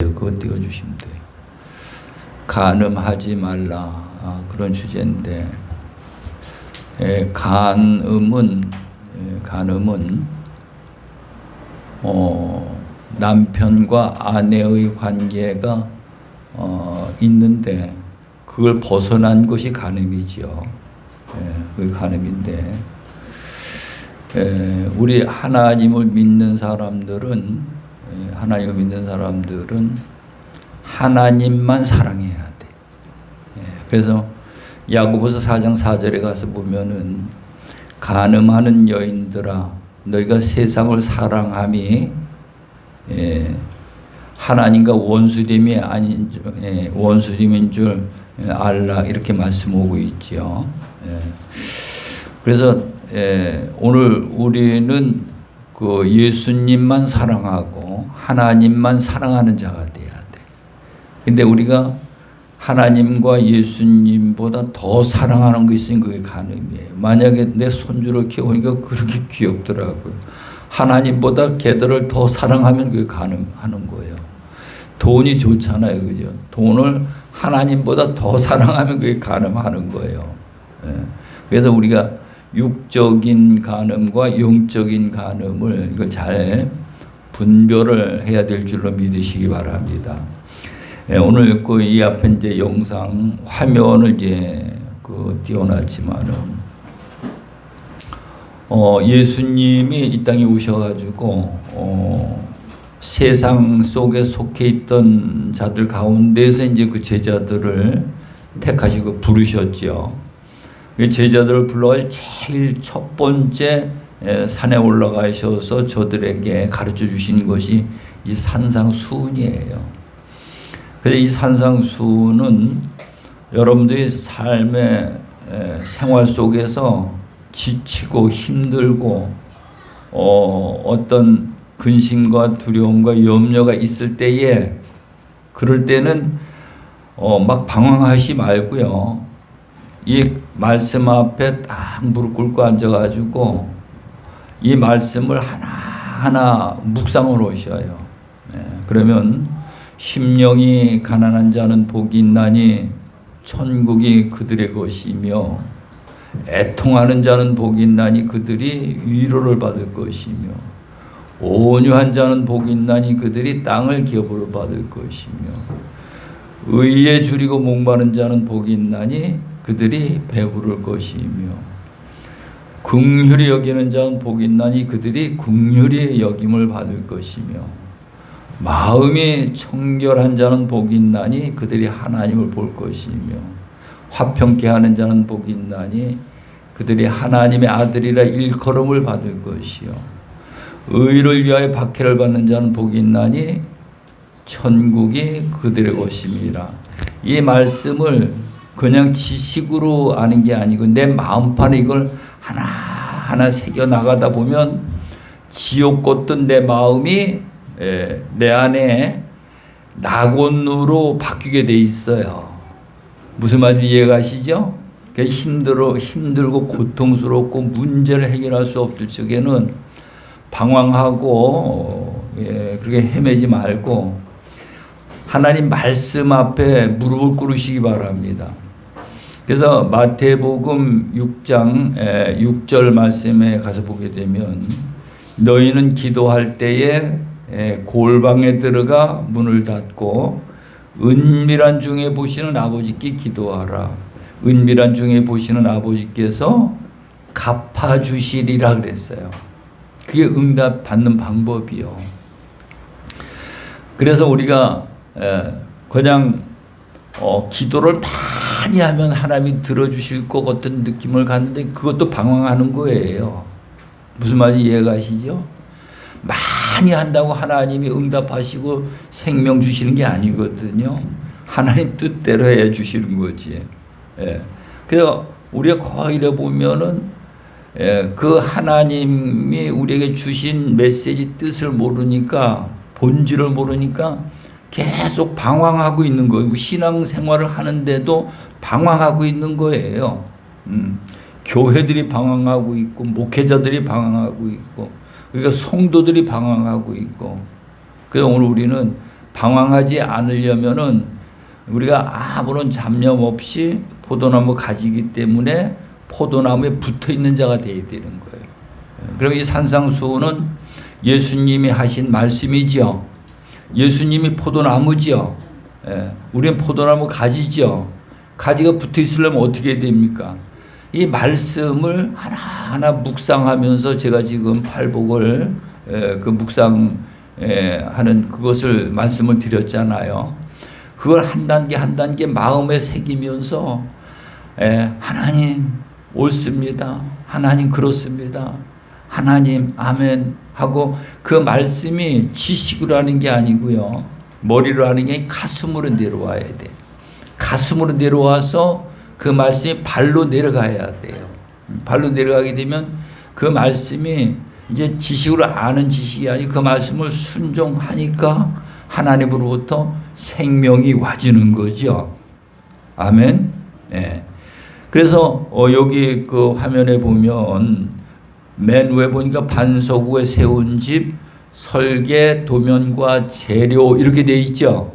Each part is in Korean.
그거 띄워주시면 돼요. 간음하지 말라, 그런 주제인데, 간음은 남편과 아내의 관계가 있는데 그걸 벗어난 것이 간음이죠. 그게 간음인데, 우리 하나님을 믿는 사람들은 하나님만 사랑해야 돼. 그래서 야고보서 4장 4절에 가서 보면은 간음하는 여인들아 너희가 세상을 사랑함이 하나님과 원수됨인 줄 알라, 이렇게 말씀하고 있죠. 그래서 오늘 우리는 그 예수님만 사랑하고 하나님만 사랑하는 자가 돼야 돼. 근데 우리가 하나님과 예수님보다 더 사랑하는 것이 있으면 그게 간음이에요. 만약에 내 손주를 키우니까 그렇게 귀엽더라고요. 하나님보다 걔들을 더 사랑하면 그게 간음하는 거예요. 돈이 좋잖아요, 그죠? 돈을 하나님보다 더 사랑하면 그게 간음하는 거예요. 그래서 우리가 육적인 간음과 영적인 간음을 이걸 잘 분별을 해야 될 줄로 믿으시기 바랍니다. 오늘 이 앞에 이제 영상 화면을 띄워놨지만은 예수님이 이 땅에 오셔가지고 세상 속에 속해 있던 자들 가운데서 이제 그 제자들을 택하시고 부르셨죠. 제자들을 불러가 제일 첫 번째 산에 올라가셔서 저들에게 가르쳐 주신 것이 이 산상수훈이에요. 그래서 이 산상수훈은 여러분들의 삶의 생활 속에서 지치고 힘들고 어떤 근심과 두려움과 염려가 있을 때에, 그럴 때는 막 방황하지 말고요. 이 말씀 앞에 딱 무릎 꿇고 앉아가지고 이 말씀을 하나하나 묵상을 하셔요. 그러면 심령이 가난한 자는 복이 있나니 천국이 그들의 것이며, 애통하는 자는 복이 있나니 그들이 위로를 받을 것이며, 온유한 자는 복이 있나니 그들이 땅을 기업으로 받을 것이며, 의에 줄이고 목마른 자는 복이 있나니 그들이 배부를 것이며, 긍휼히 여기는 자는 복이 있나니 그들이 긍휼히 여김을 받을 것이며, 마음이 청결한 자는 복이 있나니 그들이 하나님을 볼 것이며, 화평케 하는 자는 복이 있나니 그들이 하나님의 아들이라 일컬음을 받을 것이요, 의를 위하여 박해를 받는 자는 복이 있나니 천국이 그들의 것입니다. 이 말씀을 그냥 지식으로 아는 게 아니고 내 마음판에 이걸 하나하나 새겨 나가다 보면 지옥 걷던 내 마음이 내 안에 낙원으로 바뀌게 돼 있어요. 무슨 말인지 이해가시죠? 힘들고 고통스럽고 문제를 해결할 수 없을 적에는 방황하고 그렇게 헤매지 말고 하나님 말씀 앞에 무릎을 꿇으시기 바랍니다. 그래서 마태복음 6장 6절 말씀에 가서 보게 되면, 너희는 기도할 때에 골방에 들어가 문을 닫고 은밀한 중에 보시는 아버지께 기도하라. 은밀한 중에 보시는 아버지께서 갚아주시리라 그랬어요. 그게 응답 받는 방법이요. 그래서 우리가 그냥 기도를 많이 하면 하나님이 들어주실 것 같은 느낌을 갖는데 그것도 방황하는 거예요. 무슨 말인지 이해가시죠? 많이 한다고 하나님이 응답하시고 생명 주시는 게 아니거든요. 하나님 뜻대로 해 주시는 거지. 그래서 우리가 거의 이래 보면은 그 하나님이 우리에게 주신 메시지 뜻을 모르니까, 본질을 모르니까 계속 방황하고 있는 거예요. 신앙생활을 하는데도 방황하고 있는 거예요. 교회들이 방황하고 있고 목회자들이 방황하고 있고 그러니까 성도들이 방황하고 있고, 그래서 오늘 우리는 방황하지 않으려면은 우리가 아무런 잡념 없이 포도나무 가지기 때문에 포도나무에 붙어 있는 자가 되어야 되는 거예요. 그럼 이 산상수훈은 예수님이 하신 말씀이죠. 예수님이 포도나무죠. 우리는 포도나무 가지죠. 가지가 붙어 있으려면 어떻게 됩니까? 이 말씀을 하나하나 묵상하면서 제가 지금 팔복을 그 묵상하는 그것을 말씀을 드렸잖아요. 그걸 한 단계 한 단계 마음에 새기면서 하나님 옳습니다. 하나님 그렇습니다. 하나님 아멘 하고 그 말씀이 지식으로 하는 게 아니고요. 머리로 하는 게 가슴으로 내려와야 돼. 가슴으로 내려와서 그 말씀이 발로 내려가야 돼요. 발로 내려가게 되면 그 말씀이 이제 지식으로 아는 지식이 아니고 그 말씀을 순종하니까 하나님으로부터 생명이 와지는 거죠. 아멘. 네. 그래서 여기 그 화면에 보면 맨 위에 보니까 반석 위에 세운 집, 설계, 도면과 재료 이렇게 돼 있죠.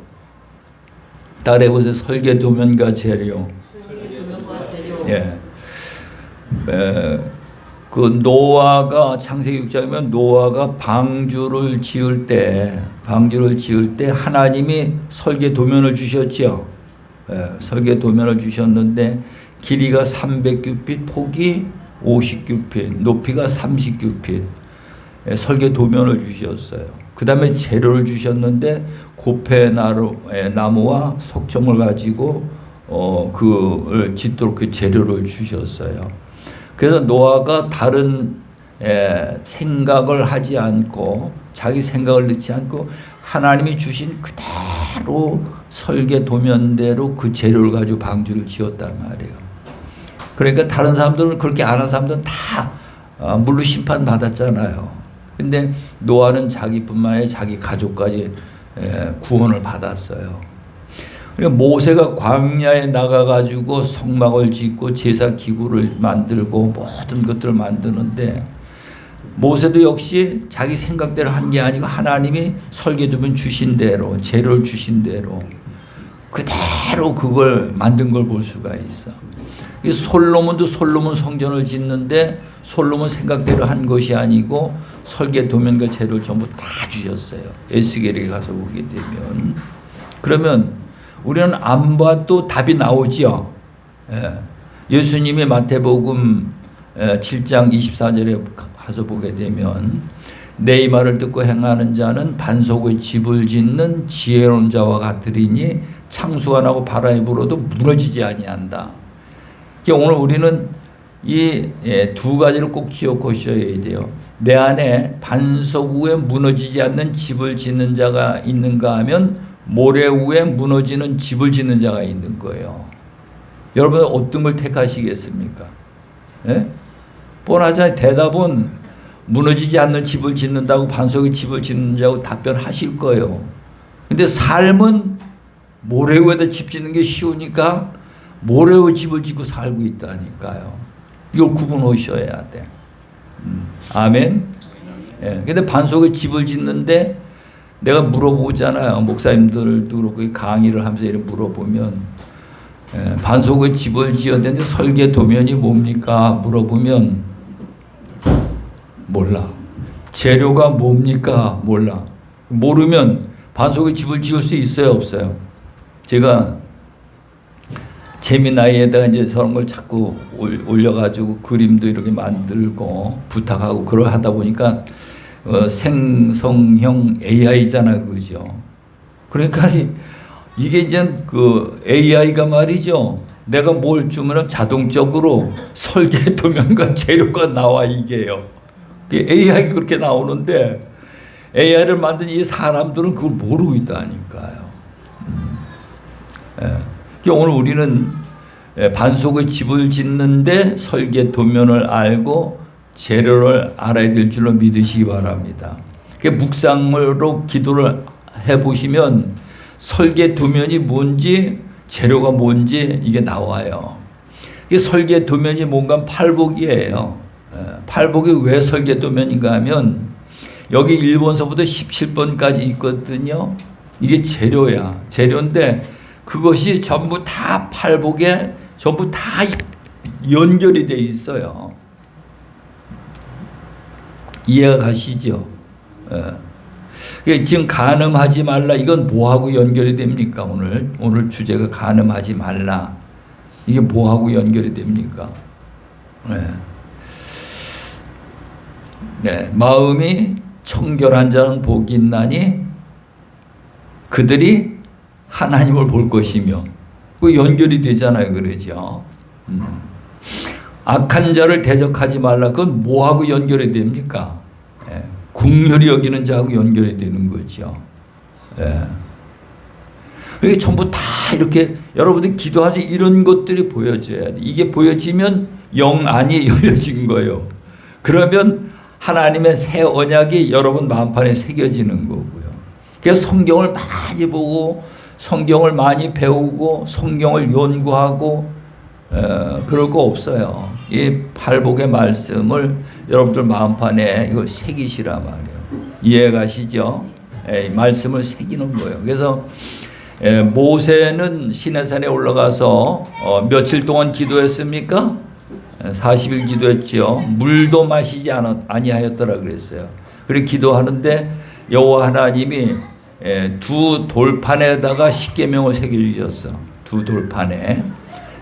따라해보세요. 설계, 도면과 재료. 예. 그 노아가 창세기 6장이면 노아가 방주를 지을 때 하나님이 설계 도면을 주셨죠. 설계 도면을 주셨는데 길이가 300규빗, 폭이 50규빗, 높이가 30규빗. 설계 도면을 주셨어요. 그 다음에 재료를 주셨는데 고페 나무와 석청을 가지고 그걸 짓도록 그 재료를 주셨어요. 그래서 노아가 다른 생각을 하지 않고 자기 생각을 넣지 않고 하나님이 주신 그대로 설계 도면대로 그 재료를 가지고 방주를 지었단 말이에요. 그러니까 다른 사람들은 그렇게 안 한 사람들은 다 물로 심판 받았잖아요. 근데 노아는 자기뿐만 아니라 자기 가족까지 구원을 받았어요. 그러니까 모세가 광야에 나가가지고 성막을 짓고 제사 기구를 만들고 모든 것들을 만드는데 모세도 역시 자기 생각대로 한 게 아니고 하나님이 설계도면 주신 대로 재료를 주신 대로 그대로 그걸 만든 걸 볼 수가 있어. 솔로몬도 솔로몬 성전을 짓는데 솔로몬 생각대로 한 것이 아니고 설계 도면과 재료를 전부 다 주셨어요. 에스겔에 가서 보게 되면. 그러면 우리는 안 봐도 답이 나오죠. 예수님이 마태복음 7장 24절에 가서 보게 되면 내 이 말을 듣고 행하는 자는 반석의 집을 짓는 지혜로운 자와 같으리니 창수가 나고 바람이 불어도 무너지지 아니한다. 오늘 우리는 이 두 가지를 꼭 기억하셔야 돼요. 내 안에 반석 위에 무너지지 않는 집을 짓는 자가 있는가 하면 모래 위에 무너지는 집을 짓는 자가 있는 거예요. 여러분 어떤 걸 택하시겠습니까? 뻔하잖아요. 대답은 무너지지 않는 집을 짓는다고 반석의 집을 짓는 자고 답변하실 거예요. 근데 삶은 모래 위에다 집 짓는 게 쉬우니까 모래 위에 집을 짓고 살고 있다니까요. 이걸 구분하셔야 돼. 아멘. 근데 반석의 집을 짓는데 내가 물어보잖아요. 목사님들도 그렇고 강의를 하면서 이렇게 물어보면 반석의 집을 지었는데 설계 도면이 뭡니까? 물어보면 몰라. 재료가 뭡니까? 몰라. 모르면 반석의 집을 지을 수 있어요? 없어요? 제가 재미나이에다가 이제 저런 걸 자꾸 올려가지고 그림도 이렇게 만들고 부탁하고 그걸 하다 보니까 생성형 AI잖아요, 그죠? 그러니까 이게 이제 그 AI가 말이죠. 내가 뭘 주면 자동적으로 설계 도면과 재료가 나와 이게요. AI가 그렇게 나오는데 AI를 만든 이 사람들은 그걸 모르고 있다니까요. 오늘 우리는 반석의 집을 짓는데 설계 도면을 알고 재료를 알아야 될 줄로 믿으시기 바랍니다. 묵상으로 기도를 해보시면 설계 도면이 뭔지 재료가 뭔지 이게 나와요. 설계 도면이 뭔가 팔복이에요. 팔복이 왜 설계 도면인가 하면 여기 1번서부터 17번까지 있거든요. 이게 재료야. 재료인데 그것이 전부 다 팔복에 전부 다 연결이 돼 있어요. 이해가 가시죠? 예. 지금 간음하지 말라. 이건 뭐하고 연결이 됩니까? 오늘 주제가 간음하지 말라. 이게 뭐하고 연결이 됩니까? 네. 네. 마음이 청결한 자는 복이 있나니 그들이 하나님을 볼 것이며, 그 연결이 되잖아요. 그러죠. 악한 자를 대적하지 말라. 그건 뭐하고 연결이 됩니까? 예. 긍휼히 여기는 자하고 연결이 되는 거죠. 예. 이게 전부 다 이렇게 여러분들 기도하지 이런 것들이 보여져야 돼. 이게 보여지면 영안이 열려진 거예요. 그러면 하나님의 새 언약이 여러분 마음판에 새겨지는 거고요. 그래서 성경을 많이 보고 성경을 많이 배우고 성경을 연구하고 그럴 거 없어요. 이 팔복의 말씀을 여러분들 마음판에 이거 새기시라 말이에요. 이해가 가시죠? 말씀을 새기는 거예요. 그래서 모세는 시내산에 올라가서 며칠 동안 기도했습니까? 40일 기도했죠. 물도 마시지 아니하였더라 그랬어요. 그리고 기도하는데 여호와 하나님이 두 돌판에다가 십계명을 새겨주셨어. 두 돌판에.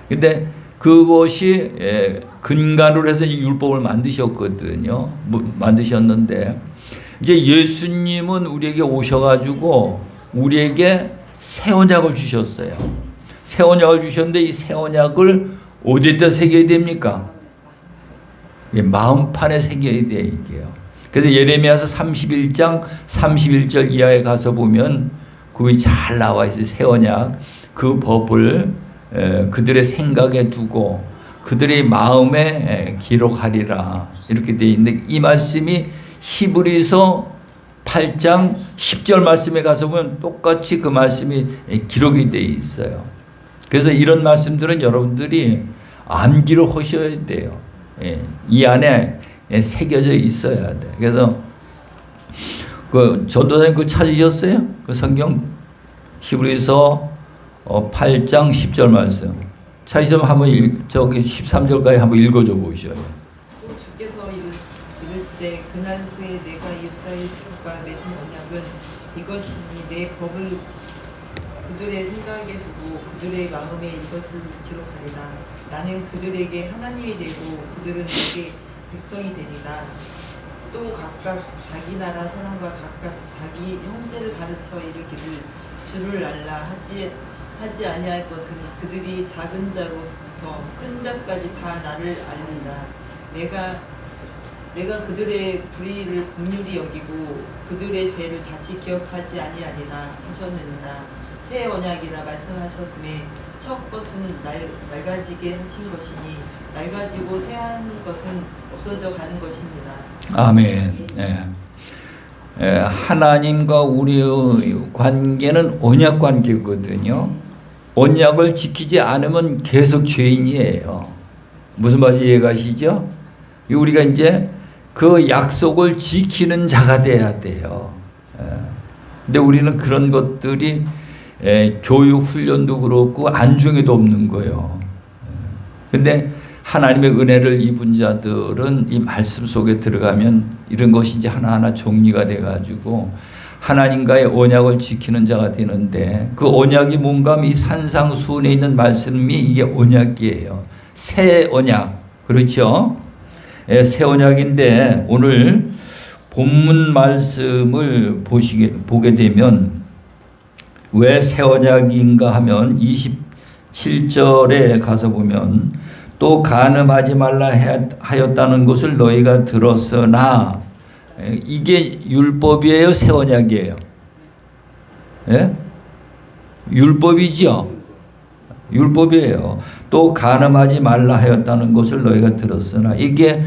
근데 그것이 근간으로 해서 율법을 만드셨거든요. 만드셨는데 이제 예수님은 우리에게 오셔가지고 우리에게 새 언약을 주셨어요. 새 언약을 주셨는데 이 새 언약을 어디다 새겨야 됩니까? 마음판에 새겨야 돼 이게요. 그래서 예레미야서 31장 31절 이하에 가서 보면 그게 잘 나와 있어요. 새 언약 그 법을 그들의 생각에 두고 그들의 마음에 기록하리라 이렇게 돼 있는데 이 말씀이 히브리서 8장 10절 말씀에 가서 보면 똑같이 그 말씀이 기록이 돼 있어요. 그래서 이런 말씀들은 여러분들이 암기를 하셔야 돼요. 이 안에 새겨져 있어야 돼. 그래서 그 전도사님 그 찾으셨어요? 그 성경 히브리서 8장 10절 말씀. 찾으시면 한번 저기 13절까지 한번 읽어줘 보셔요. 또 주께서 이르시되 그날 후에 내가 이스라엘 집과 맺은 언약은 이것이니 내 법을 그들의 생각에 두고 그들의 마음에 이것을 기록하리라. 나는 그들에게 하나님이 되고 그들은 내게 백성이 되리라. 또 각각 자기 나라 사람과 각각 자기 형제를 가르쳐 이르기를 주를 알라 하지 아니할 것은 그들이 작은 자로부터 큰 자까지 다 나를 알리라. 내가 그들의 불의를 긍휼히 여기고 그들의 죄를 다시 기억하지 아니하리라 하셨느니라. 새 언약이라 말씀하셨음에 첫 것은 낡아지게 하신 것이니 낡아지고 새한 것은 없어져 가는 것입니다. 아멘. 하나님과 우리의 관계는 언약 관계거든요. 언약을 지키지 않으면 계속 죄인이에요. 무슨 말인지 이해가시죠? 우리가 이제 그 약속을 지키는 자가 돼야 돼요. 근데 우리는 그런 것들이 교육 훈련도 그렇고 안중에도 없는 거예요. 근데 하나님의 은혜를 입은 자들은 이 말씀 속에 들어가면 이런 것이 이제 하나하나 정리가 돼가지고 하나님과의 언약을 지키는 자가 되는데 그 언약이 뭔가 이 산상수훈에 있는 말씀이 이게 언약이에요. 새 언약. 그렇죠? 새 언약인데 오늘 본문 말씀을 보게 되면 왜 새 언약인가 하면 27절에 가서 보면 또 간음하지 말라 하였다는 것을 너희가 들었으나 이게 율법이에요, 새 언약이에요? 예? 율법이죠. 율법이에요. 또 간음하지 말라 하였다는 것을 너희가 들었으나 이게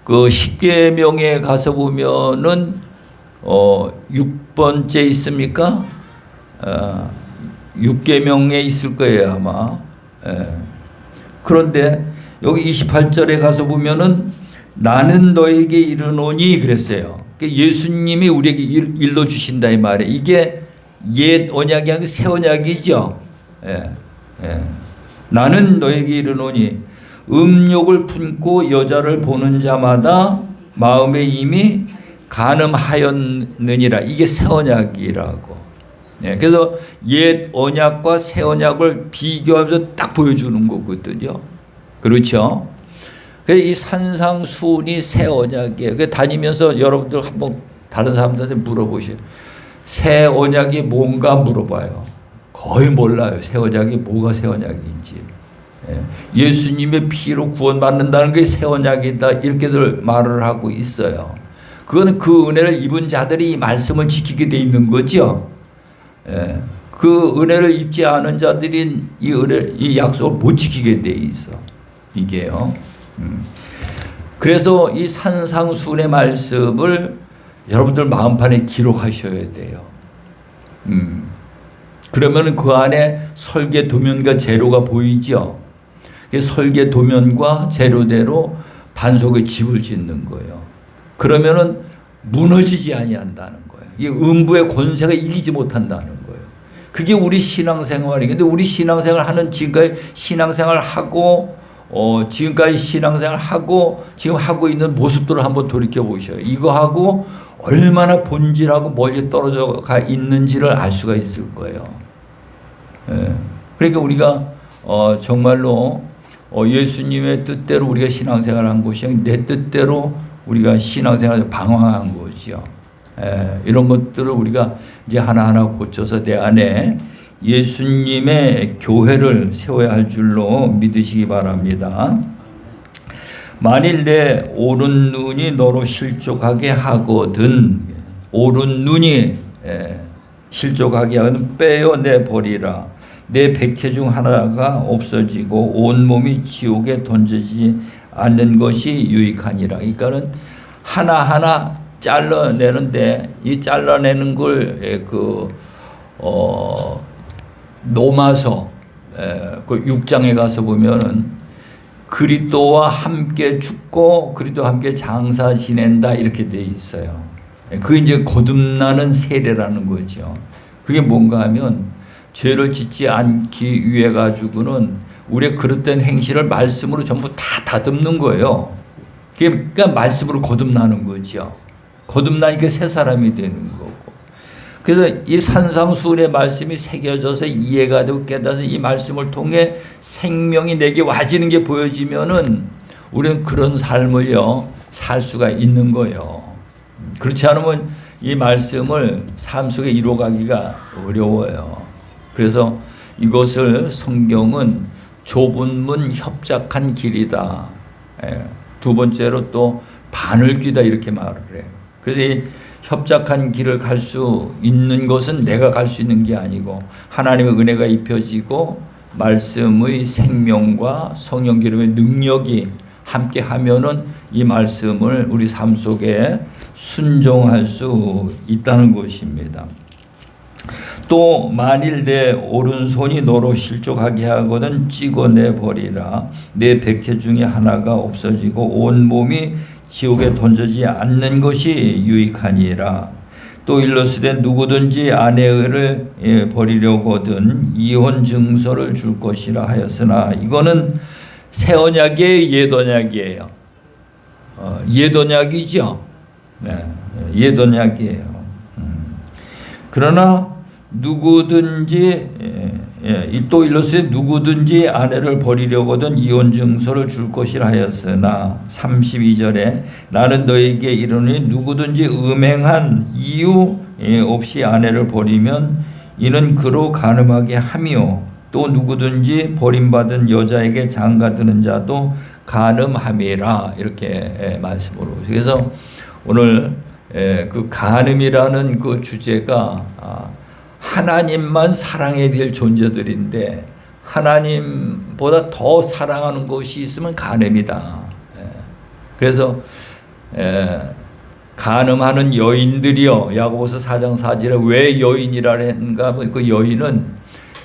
그 십계명에 가서 보면은 6번째 있습니까? 6계명에 있을 거예요, 아마. 그런데 여기 28절에 가서 보면은 나는 너에게 이르노니 그랬어요. 예수님이 우리에게 일러 주신다 이 말이에요. 이게 옛 언약이 아니고 새 언약이죠. 예, 예. 나는 너에게 이르노니 음욕을 품고 여자를 보는 자마다 마음에 이미 간음하였느니라. 이게 새 언약이라고. 예, 그래서 옛 언약과 새 언약을 비교하면서 딱 보여주는 거거든요. 그렇죠? 이 산상수훈이 새 언약이에요. 다니면서 여러분들 한번 다른 사람들한테 물어보세요. 새 언약이 뭔가 물어봐요. 거의 몰라요. 새 언약이 뭐가 새 언약인지. 예수님의 피로 구원받는다는 게 새 언약이다. 이렇게들 말을 하고 있어요. 그건 그 은혜를 입은 자들이 이 말씀을 지키게 돼 있는 거죠. 그 은혜를 입지 않은 자들이 이 약속을 못 지키게 돼 있어. 이게요. 그래서 이 산상수훈의 말씀을 여러분들 마음판에 기록하셔야 돼요. 그러면 그 안에 설계 도면과 재료가 보이죠. 설계 도면과 재료대로 반석의 집을 짓는 거예요. 그러면은 무너지지 아니한다는 거예요. 이 음부의 권세가 이기지 못한다는 거예요. 그게 우리 신앙생활이. 근데 우리 신앙생활 하는 지금까지 신앙생활 하고 지금까지 신앙생활 하고 지금 하고 있는 모습들을 한번 돌이켜 보셔요. 이거 하고 얼마나 본질하고 멀리 떨어져 가 있는지를 알 수가 있을 거예요. 그러니까 우리가 정말로 예수님의 뜻대로 우리가 신앙생활한 것이 아니라 내 뜻대로 우리가 신앙생활을 방황한 거죠. 이런 것들을 우리가 이제 하나하나 고쳐서 내 안에 예수님의 교회를 세워야 할 줄로 믿으시기 바랍니다. 만일 내 오른 눈이 너로 실족하게 하거든, 오른 눈이 실족하게 하거든 빼어내 버리라. 내 백체 중 하나가 없어지고 온 몸이 지옥에 던지지 않는 것이 유익하니라. 그러니까는 하나하나 잘라내는데 이 잘라내는 걸 노마서 그 6장에 가서 보면은 그리스도와 함께 죽고 그리스도와 함께 장사 지낸다 이렇게 돼 있어요. 그게 이제 거듭나는 세례라는 거죠. 그게 뭔가 하면 죄를 짓지 않기 위해 가지고는 우리의 그릇된 행실을 말씀으로 전부 다 다듬는 거예요. 그러니까 말씀으로 거듭나는 거죠. 거듭나니까 새 사람이 되는 거고. 그래서 이 산상수훈의 말씀이 새겨져서 이해가 되고 깨달아서 이 말씀을 통해 생명이 내게 와지는 게 보여지면은 우리는 그런 삶을요 살 수가 있는 거예요. 그렇지 않으면 이 말씀을 삶 속에 이루어가기가 어려워요. 그래서 이것을 성경은 좁은 문 협착한 길이다. 두 번째로 또 바늘귀다 이렇게 말을 해요. 그래서 이 협착한 길을 갈 수 있는 것은 내가 갈 수 있는 게 아니고 하나님의 은혜가 입혀지고 말씀의 생명과 성령 기름의 능력이 함께 하면은 이 말씀을 우리 삶 속에 순종할 수 있다는 것입니다. 또 만일 내 오른손이 너로 실족하게 하거든 찍어내 버리라. 내 백체 중에 하나가 없어지고 온 몸이 지옥에 던져지지 않는 것이 유익하니라. 또 일러스되 누구든지 아내를 버리려거든 이혼 증서를 줄 것이라 하였으나 이거는 새 언약의 옛 언약이에요. 옛 언약이죠. 네, 옛 언약이에요. 그러나 누구든지 또 일러스되 누구든지 아내를 버리려거든 이혼 증서를 줄 것이라 하였으나 32절에 나는 너에게 이르노니 누구든지 음행한 이유 없이 아내를 버리면 이는 그로 간음하게 하며 또 누구든지 버림받은 여자에게 장가드는 자도 간음함이라 이렇게 말씀으로. 그래서 오늘 그 간음이라는 그 주제가 하나님만 사랑해야 될 존재들인데 하나님보다 더 사랑하는 것이 있으면 간음이다. 그래서 간음하는 여인들이요, 야고보서 4장 4절에 왜 여인이라 했는가? 그 여인은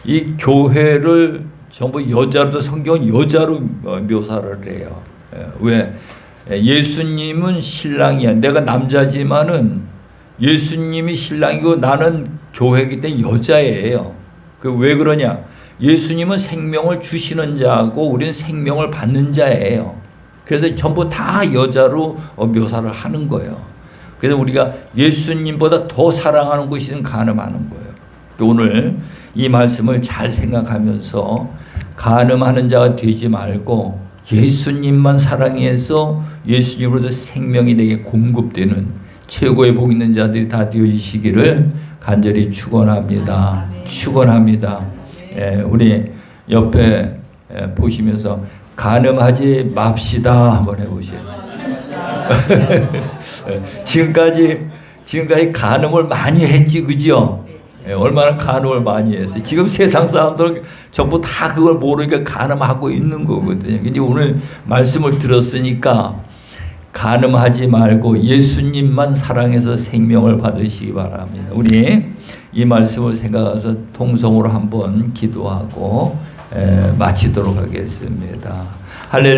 이 교회를 전부 여자로, 성경은 여자로 묘사를 해요. 왜? 예수님은 신랑이야. 내가 남자지만은 예수님이 신랑이고 나는 교회이기 때문에 여자예요. 그 왜 그러냐? 예수님은 생명을 주시는 자고 우리는 생명을 받는 자예요. 그래서 전부 다 여자로 묘사를 하는 거예요. 그래서 우리가 예수님보다 더 사랑하는 것이 간음하는 거예요. 오늘 이 말씀을 잘 생각하면서 간음하는 자가 되지 말고 예수님만 사랑해서 예수님으로서 생명이 내게 공급되는 최고의 복 있는 자들이 다 되어주시기를 간절히 축원합니다. 축원합니다. 우리 옆에 보시면서 간음하지 맙시다 한번 해보세요. 지금까지 간음을 많이 했지, 그죠? 얼마나 간음을 많이 했어요. 지금 세상 사람들 전부 다 그걸 모르니까 간음하고 있는 거거든요. 근데 오늘 말씀을 들었으니까 간음하지 말고 예수님만 사랑해서 생명을 받으시기 바랍니다. 우리 이 말씀을 생각해서 통성으로 한번 기도하고 마치도록 하겠습니다. 할렐루야.